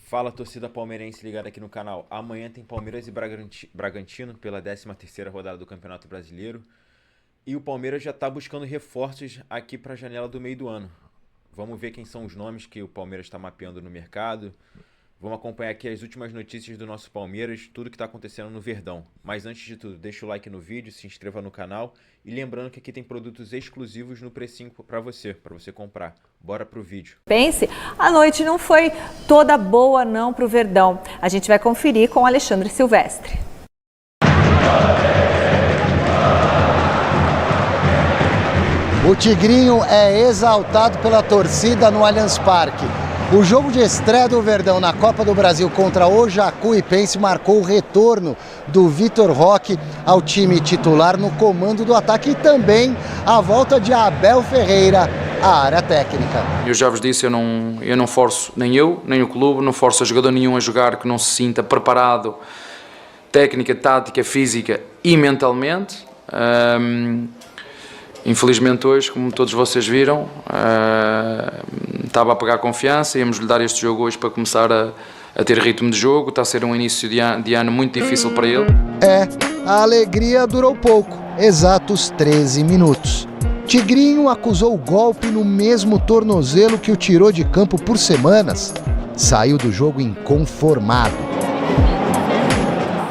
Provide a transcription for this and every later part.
Fala, torcida palmeirense ligada aqui no canal. Amanhã tem Palmeiras e Bragantino pela 13ª rodada do Campeonato Brasileiro. E o Palmeiras já está buscando reforços aqui para a janela do meio do ano. Vamos ver quem são os nomes que o Palmeiras está mapeando no mercado. Vamos acompanhar aqui as últimas notícias do nosso Palmeiras, tudo que está acontecendo no Verdão. Mas antes de tudo, deixa o like no vídeo, se inscreva no canal. E lembrando que aqui tem produtos exclusivos no precinho para você comprar. Bora pro vídeo. Pense, a noite não foi toda boa não pro Verdão. A gente vai conferir com o Alexandre Silvestre. O Tigrinho é exaltado pela torcida no Allianz Parque. O jogo de estreia do Verdão na Copa do Brasil contra o Jacuipense marcou o retorno do Vitor Roque ao time titular no comando do ataque e também a volta de Abel Ferreira à área técnica. Eu já vos disse, eu não forço, nem o clube, não forço a jogador nenhum a jogar que não se sinta preparado, técnica, tática, física e mentalmente. Infelizmente hoje, como todos vocês viram, estava a pegar confiança, íamos lhe dar este jogo hoje para começar a ter ritmo de jogo, está a ser um início de ano muito difícil para ele. A alegria durou pouco, exatos 13 minutos. Tigrinho acusou o golpe no mesmo tornozelo que o tirou de campo por semanas. Saiu do jogo inconformado.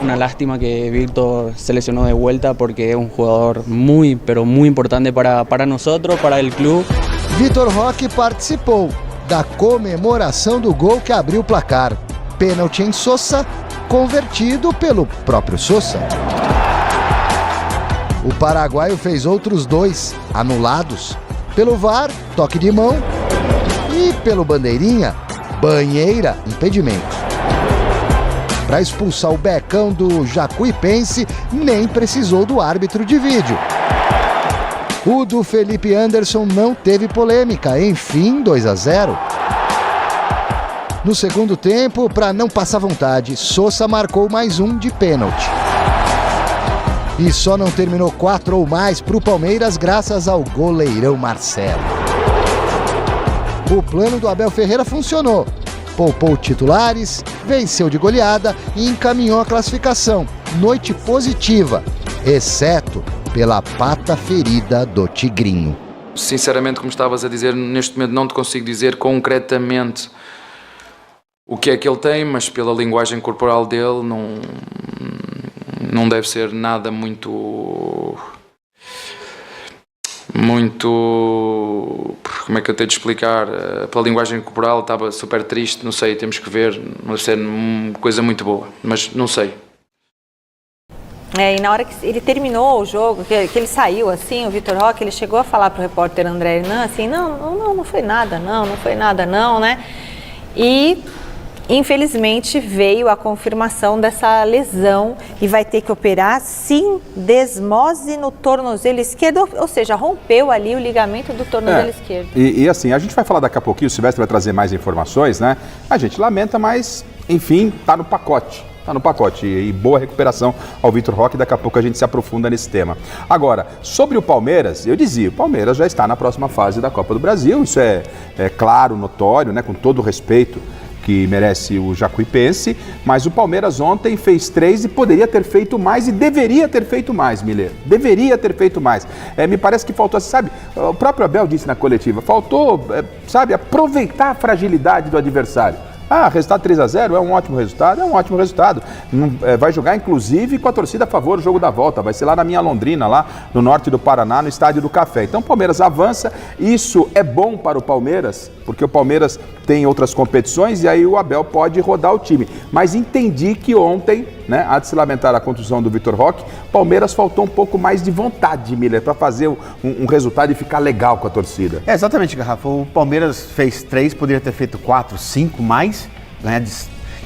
Una lástima que Víctor se lesionó de vuelta porque es un jugador muy, pero muy importante para nosotros, para el club. Vitor Roque participou da comemoração do gol que abriu o placar. Pênalti em Sosa, convertido pelo próprio Sosa. O paraguaio fez outros dois, anulados. Pelo VAR, toque de mão. E pelo bandeirinha, banheira, impedimento. Para expulsar o becão do Jacuipense, nem precisou do árbitro de vídeo. O do Felipe Anderson não teve polêmica, enfim, 2-0. No segundo tempo, para não passar vontade, Sosa marcou mais um de pênalti. E só não terminou 4 ou mais para o Palmeiras graças ao goleirão Marcelo. O plano do Abel Ferreira funcionou. Poupou titulares, venceu de goleada e encaminhou a classificação. Noite positiva, exceto pela pata ferida do Tigrinho. Sinceramente, como estavas a dizer, neste momento não te consigo dizer concretamente o que é que ele tem, mas pela linguagem corporal dele não deve ser nada muito, como é que eu tenho de explicar, pela linguagem corporal estava super triste, não sei, temos que ver, não deve ser uma coisa muito boa, mas não sei. E na hora que ele terminou o jogo, que ele saiu assim, o Vitor Roque, ele chegou a falar pro repórter André Hernan assim, não foi nada não, né? E infelizmente veio a confirmação dessa lesão e vai ter que operar sindesmose no tornozelo esquerdo, ou seja, rompeu ali o ligamento do tornozelo esquerdo. E assim, a gente vai falar daqui a pouquinho, o Silvestre vai trazer mais informações, né? A gente lamenta, mas enfim, tá no pacote. E boa recuperação ao Vitor Roque, daqui a pouco a gente se aprofunda nesse tema. Agora, sobre o Palmeiras, eu dizia, o Palmeiras já está na próxima fase da Copa do Brasil, isso é claro, notório, né? Com todo o respeito que merece o Jacuipense, mas o Palmeiras ontem fez 3 e poderia ter feito mais e deveria ter feito mais, Miller. Deveria ter feito mais. Me parece que faltou, sabe, o próprio Abel disse na coletiva, faltou, aproveitar a fragilidade do adversário. Resultado 3-0 é um ótimo resultado, vai jogar inclusive com a torcida a favor do jogo da volta, vai ser lá na minha Londrina, lá no norte do Paraná, no Estádio do Café. Então o Palmeiras avança, isso é bom para o Palmeiras, porque o Palmeiras tem outras competições e aí o Abel pode rodar o time. Mas entendi que ontem, né, há de se lamentar a contusão do Vitor Roque, Palmeiras faltou um pouco mais de vontade, Miller, para fazer um resultado e ficar legal com a torcida. Exatamente, Garrafa. O Palmeiras fez 3, poderia ter feito 4, 5 mais.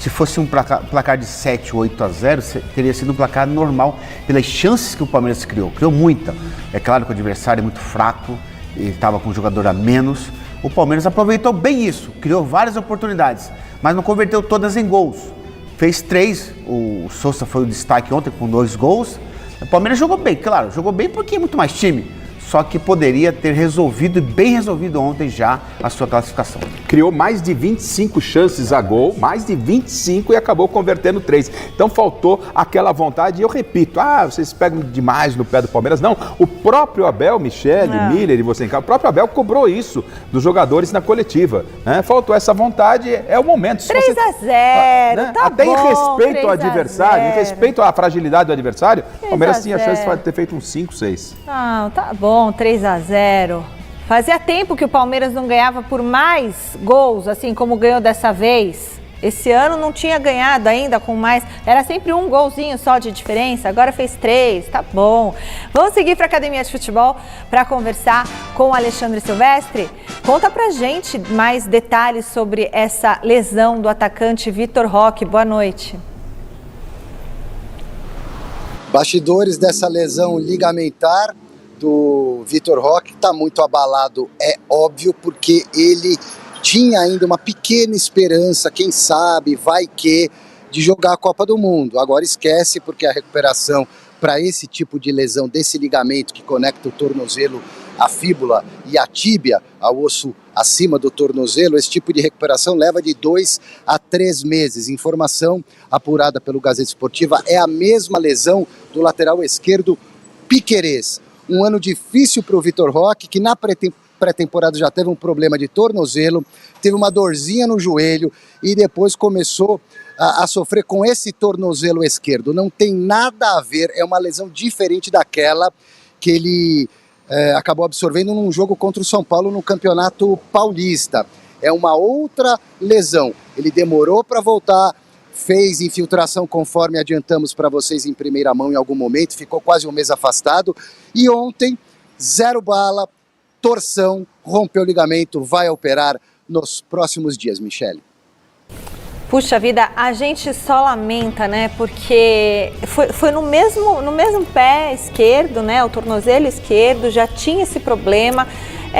Se fosse um placar de 7 ou 8-0, teria sido um placar normal pelas chances que o Palmeiras criou. Criou muita. É claro que o adversário é muito fraco, ele estava com um jogador a menos. O Palmeiras aproveitou bem isso, criou várias oportunidades, mas não converteu todas em gols. Fez 3, o Sosa foi o destaque ontem com 2 gols. O Palmeiras jogou bem, claro, jogou bem porque é muito mais time. só que poderia ter resolvido, bem resolvido ontem já, a sua classificação. Criou mais de 25 chances a gol, mais de 25 e acabou convertendo 3. Então faltou aquela vontade, e eu repito, vocês pegam demais no pé do Palmeiras. Não, o próprio Abel, Michele, Miller e você em casa, o próprio Abel cobrou isso dos jogadores na coletiva, né? Faltou essa vontade, é o momento. 3-0, né? tá Até bom, em respeito ao adversário, em respeito à fragilidade do adversário, o Palmeiras tinha a chance de ter feito uns 5, 6. Não, tá bom, 3-0. Fazia tempo que o Palmeiras não ganhava por mais gols, assim como ganhou dessa vez. Esse ano não tinha ganhado ainda com mais, era sempre um golzinho só de diferença, agora fez 3, tá bom. Vamos seguir para a Academia de Futebol para conversar com o Alexandre Silvestre. Conta pra gente mais detalhes sobre essa lesão do atacante Vitor Roque. Boa noite. Bastidores dessa lesão ligamentar do Vitor Roque, está muito abalado, é óbvio, porque ele tinha ainda uma pequena esperança, quem sabe, vai que, de jogar a Copa do Mundo. Agora esquece, porque a recuperação para esse tipo de lesão desse ligamento que conecta o tornozelo, a fíbula e a tíbia, ao osso acima do tornozelo, esse tipo de recuperação leva de 2 a 3 meses. Informação apurada pelo Gazeta Esportiva, é a mesma lesão do lateral esquerdo Piquerez. Um ano difícil para o Vitor Roque, que na pré-temporada já teve um problema de tornozelo, teve uma dorzinha no joelho e depois começou a sofrer com esse tornozelo esquerdo. Não tem nada a ver, é uma lesão diferente daquela que ele acabou absorvendo num jogo contra o São Paulo no Campeonato Paulista. É uma outra lesão. Ele demorou para voltar, fez infiltração, conforme adiantamos para vocês em primeira mão em algum momento, ficou quase um mês afastado e ontem, 0 bala, torção, rompeu o ligamento, vai operar nos próximos dias, Michele. Puxa vida, a gente só lamenta, né, porque foi no mesmo pé esquerdo, né, o tornozelo esquerdo, já tinha esse problema.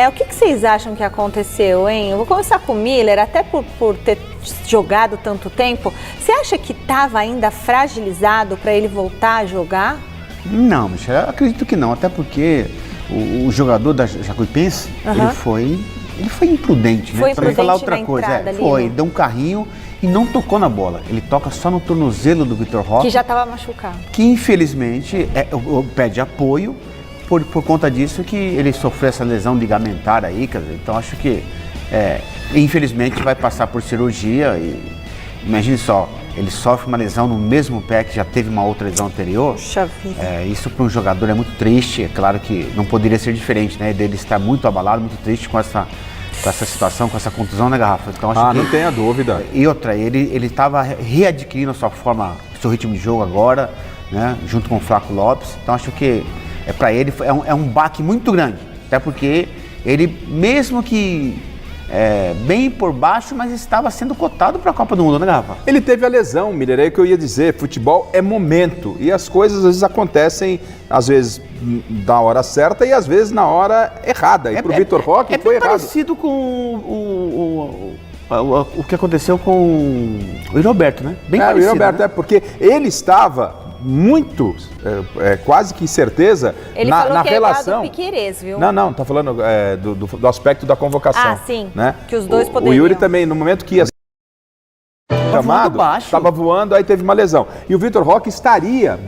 O que vocês acham que aconteceu, hein? Eu vou começar com o Miller, até por ter jogado tanto tempo. Você acha que estava ainda fragilizado para ele voltar a jogar? Não, Michele, eu acredito que não, até porque o jogador da Jacuipense, ele foi imprudente, né? Foi imprudente falar outra na coisa, entrada ali, foi, né? Deu um carrinho e não tocou na bola. Ele toca só no tornozelo do Vitor Roque. Que já estava machucado. Que infelizmente pede apoio por conta disso que ele sofreu essa lesão ligamentar aí, quer dizer, então acho que infelizmente vai passar por cirurgia e imagine só, ele sofre uma lesão no mesmo pé que já teve uma outra lesão anterior. Puxa vida. Isso para um jogador é muito triste, é claro que não poderia ser diferente, né? Dele estar muito abalado, muito triste com essa situação, com essa contusão, né, Garrafa? Então, acho que não tenha dúvida. E outra, ele estava readquirindo a sua forma, o seu ritmo de jogo agora, né? Junto com o Flaco Lopes. Então acho que para ele é um baque muito grande, até porque ele, mesmo que bem por baixo, mas estava sendo cotado para a Copa do Mundo, né, Garrafa? Ele teve a lesão, Miller, é o que eu ia dizer, futebol é momento, e as coisas às vezes acontecem, às vezes na hora certa e às vezes na hora errada, e pro Vitor Roque foi errado. É parecido com o que aconteceu com o Roberto, né? Bem parecido, o Roberto, né? Porque ele estava muito, quase que certeza, ele na falou que relação. É do Piquerez, viu? Não, tá falando do aspecto da convocação. Ah, sim, né? que os dois poderiam. O Yuri também, no momento que ia chamado, estava voando, aí teve uma lesão. E o Vitor Roque estaria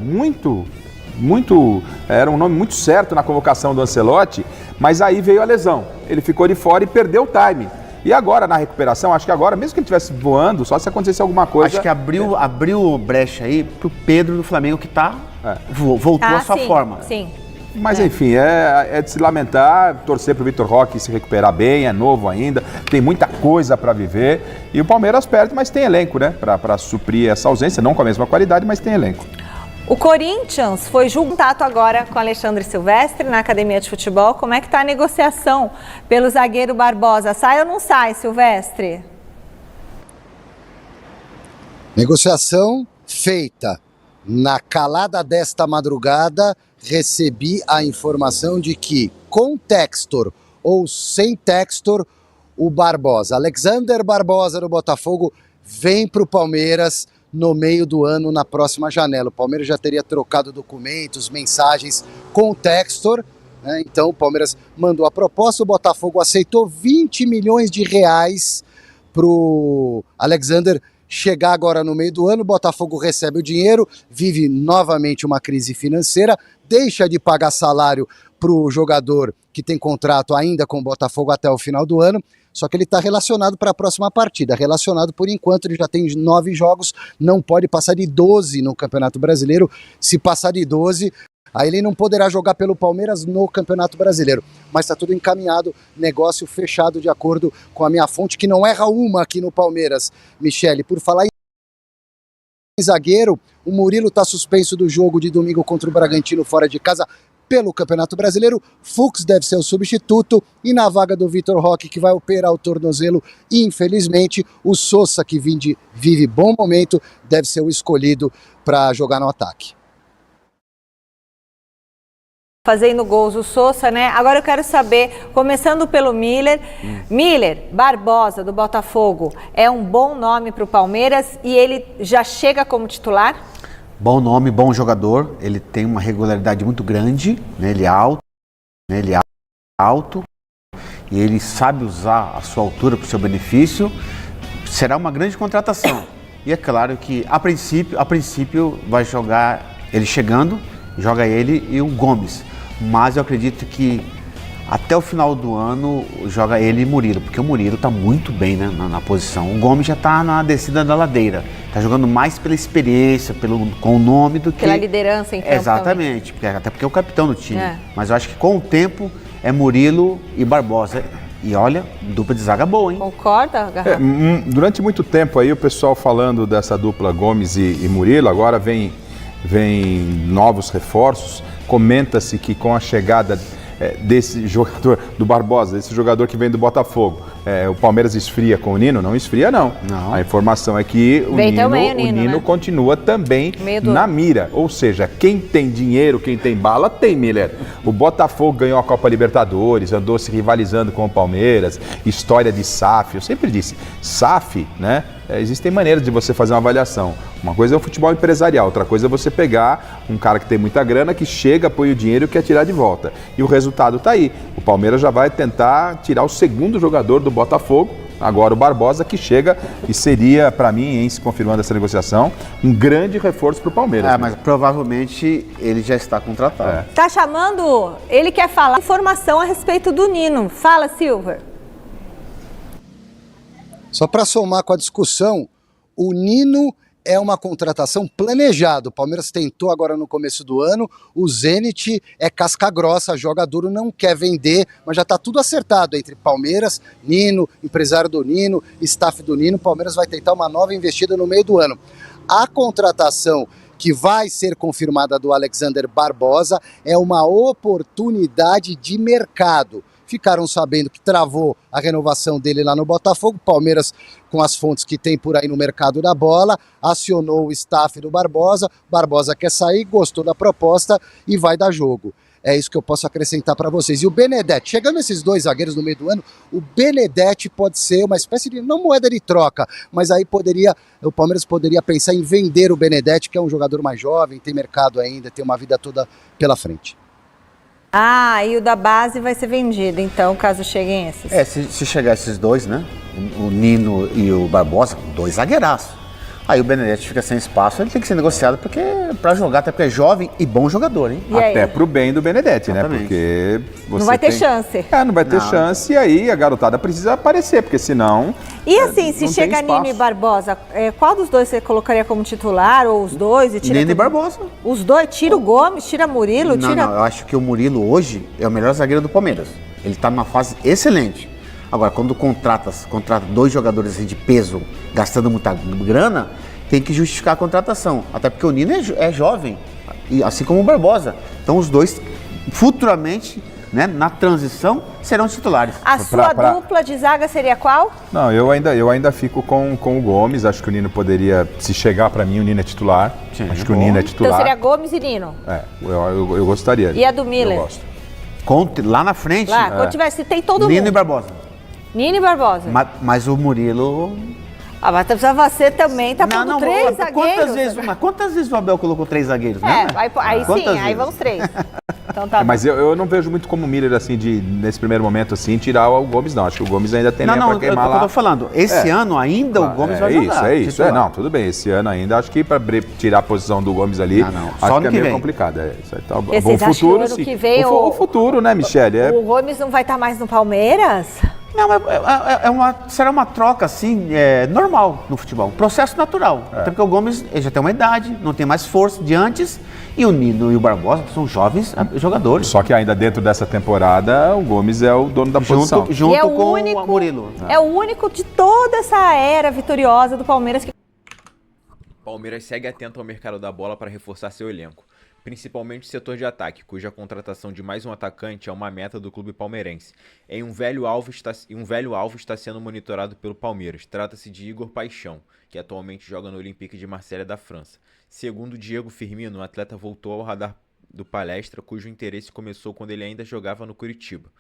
era um nome muito certo na convocação do Ancelotti, mas aí veio a lesão. Ele ficou de fora e perdeu o time. E agora, na recuperação, acho que agora, mesmo que ele estivesse voando, só se acontecesse alguma coisa... Acho que abriu brecha aí pro Pedro do Flamengo, que voltou à sua forma. Sim. Mas enfim, é de se lamentar, torcer pro Vitor Roque se recuperar bem, é novo ainda, tem muita coisa para viver. E o Palmeiras perde, mas tem elenco, né? Para suprir essa ausência, não com a mesma qualidade, mas tem elenco. O Corinthians foi junto agora com Alexandre Silvestre na Academia de Futebol. Como é que está a negociação pelo zagueiro Barbosa? Sai ou não sai, Silvestre? Negociação feita. Na calada desta madrugada, recebi a informação de que, com Textor ou sem Textor, o Barbosa, Alexander Barbosa do Botafogo, vem para o Palmeiras no meio do ano, na próxima janela. O Palmeiras já teria trocado documentos, mensagens com o Textor, né? Então o Palmeiras mandou a proposta, o Botafogo aceitou 20 milhões de reais para o Alexander chegar agora no meio do ano. O Botafogo recebe o dinheiro, vive novamente uma crise financeira, deixa de pagar salário para o jogador que tem contrato ainda com o Botafogo até o final do ano, só que ele está relacionado para a próxima partida. Relacionado por enquanto, ele já tem 9 jogos, não pode passar de 12 no Campeonato Brasileiro. Se passar de 12, aí ele não poderá jogar pelo Palmeiras no Campeonato Brasileiro. Mas está tudo encaminhado, negócio fechado de acordo com a minha fonte, que não erra uma aqui no Palmeiras. Michele, por falar em zagueiro, o Murilo está suspenso do jogo de domingo contra o Bragantino fora de casa pelo Campeonato Brasileiro. Fux deve ser o substituto e na vaga do Vitor Roque, que vai operar o tornozelo, infelizmente, o Sosa, que vive bom momento, deve ser o escolhido para jogar no ataque. Fazendo gols o Sosa, né? Agora eu quero saber, começando pelo Miller. Miller Barbosa, do Botafogo, é um bom nome para o Palmeiras e ele já chega como titular? Bom nome, bom jogador, ele tem uma regularidade muito grande, né? Ele é alto e ele sabe usar a sua altura para o seu benefício. Será uma grande contratação. E é claro que, a princípio vai jogar ele chegando, joga ele e o Gomes. Mas eu acredito que até o final do ano joga ele e Murilo, porque o Murilo está muito bem, né, na posição. O Gomes já está na descida da ladeira, está jogando mais pela experiência, com o nome do que... Pela liderança, então. Exatamente, até porque é o capitão do time. Mas eu acho que com o tempo é Murilo e Barbosa. E olha, dupla de zaga boa, hein? Concorda, Garrafa? Durante muito tempo aí o pessoal falando dessa dupla Gomes e Murilo, agora vem novos reforços. Comenta-se que com a chegada desse jogador, do Barbosa, desse jogador que vem do Botafogo, o Palmeiras esfria com o Nino? Não esfria, não. A informação é que o Nino, né, continua também na mira. Ou seja, quem tem dinheiro, quem tem bala, tem, Miller. O Botafogo ganhou a Copa Libertadores, andou se rivalizando com o Palmeiras, história de SAF. Eu sempre disse, SAF, né? Existem maneiras de você fazer uma avaliação. Uma coisa é o futebol empresarial, outra coisa é você pegar um cara que tem muita grana, que chega, põe o dinheiro e quer tirar de volta. E o resultado está aí. O Palmeiras já vai tentar tirar o segundo jogador do Botafogo, agora o Barbosa, que chega e seria, para mim, se confirmando essa negociação, um grande reforço para o Palmeiras. Mas provavelmente ele já está contratado. Tá chamando? Ele quer falar informação a respeito do Nino. Fala, Silver. Só para somar com a discussão, o Nino é uma contratação planejada. O Palmeiras tentou agora no começo do ano, o Zenit é casca grossa, joga duro, não quer vender, mas já está tudo acertado entre Palmeiras, Nino, empresário do Nino, staff do Nino. O Palmeiras vai tentar uma nova investida no meio do ano. A contratação que vai ser confirmada do Alexander Barbosa é uma oportunidade de mercado. Ficaram sabendo que travou a renovação dele lá no Botafogo. Palmeiras, com as fontes que tem por aí no mercado da bola, acionou o staff do Barbosa. Barbosa quer sair, gostou da proposta e vai dar jogo. É isso que eu posso acrescentar para vocês. E o Benedetti, chegando esses dois zagueiros no meio do ano, o Benedetti pode ser uma espécie de, não moeda de troca, mas aí o Palmeiras poderia pensar em vender o Benedetti, que é um jogador mais jovem, tem mercado ainda, tem uma vida toda pela frente. E o da base vai ser vendido, então, caso cheguem esses. Se chegar esses dois, né? O Nino e o Barbosa, 2 zagueiraços. Aí o Benedetti fica sem espaço, ele tem que ser negociado para jogar, até porque é jovem e bom jogador, hein? Até pro bem do Benedetti, né? Porque você não vai ter chance. Não vai ter chance, e aí a garotada precisa aparecer, porque senão... E assim, se chega Nino e Barbosa, qual dos dois você colocaria como titular, ou os dois? Nino e Barbosa. Os dois? Tira o Gomes, tira Murilo, Não, eu acho que o Murilo hoje é o melhor zagueiro do Palmeiras. Ele está numa fase excelente. Agora, quando contrata 2 jogadores assim, de peso, gastando muita grana, tem que justificar a contratação. Até porque o Nino é jovem, assim como o Barbosa. Então os dois, futuramente, né, na transição, serão titulares. A sua dupla de zaga seria qual? Não, eu ainda fico com o Gomes. Acho que o Nino poderia, se chegar para mim, o Nino é titular. Sim, acho que o Nino é titular. Então seria Gomes e Nino? Eu gostaria. E a do Miller? Eu gosto. Lá na frente. Quando tivesse, tem todo mundo. Nino e Barbosa. Nino e Barbosa. Mas o Murilo... Mas você também tá pondo 3 zagueiros. Quantas vezes o Abel colocou 3 zagueiros, né? Aí sim, aí vamos 3. então tá bom. Mas eu não vejo muito como o Miller, assim, nesse primeiro momento, assim, tirar o Gomes, não. Acho que o Gomes ainda tem lenha pra queimar lá. Eu tô falando, esse ano ainda o Gomes vai jogar. É isso. Não, tudo bem. Esse ano ainda, acho que pra tirar a posição do Gomes ali, acho que é meio complicado. Isso aí tá bom. O futuro, sim. O futuro, né, Michele? O Gomes não vai estar mais no Palmeiras? Não, será uma troca, assim, normal no futebol. Processo natural. Até porque o Gomes ele já tem uma idade, não tem mais força de antes. E o Nino e o Barbosa são jovens jogadores. Só que ainda dentro dessa temporada, o Gomes é o dono da posição. Junto com o Murilo. É o único de toda essa era vitoriosa do Palmeiras que... Palmeiras segue atento ao mercado da bola para reforçar seu elenco, principalmente o setor de ataque, cuja contratação de mais um atacante é uma meta do clube palmeirense. Um velho alvo está sendo monitorado pelo Palmeiras. Trata-se de Igor Paixão, que atualmente joga no Olympique de Marselha da França. Segundo Diego Firmino, o atleta voltou ao radar do Palestra, cujo interesse começou quando ele ainda jogava no Curitiba.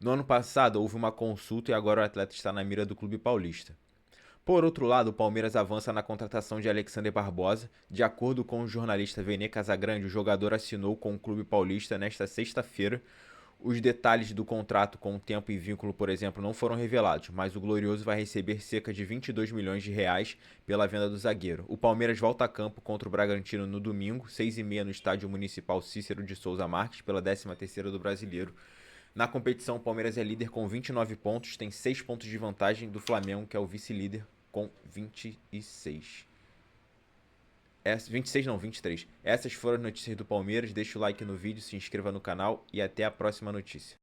No ano passado, houve uma consulta e agora o atleta está na mira do clube paulista. Por outro lado, o Palmeiras avança na contratação de Alexander Barbosa. De acordo com o jornalista Vene Casagrande, o jogador assinou com o clube paulista nesta sexta-feira. Os detalhes do contrato com tempo e vínculo, por exemplo, não foram revelados, mas o Glorioso vai receber cerca de 22 milhões de reais pela venda do zagueiro. O Palmeiras volta a campo contra o Bragantino no domingo, 6h30 no Estádio Municipal Cícero de Souza Marques, pela 13ª do Brasileiro. Na competição, o Palmeiras é líder com 29 pontos, tem 6 pontos de vantagem do Flamengo, que é o vice-líder, com 26. 23. Essas foram as notícias do Palmeiras. Deixa o like no vídeo, se inscreva no canal e até a próxima notícia.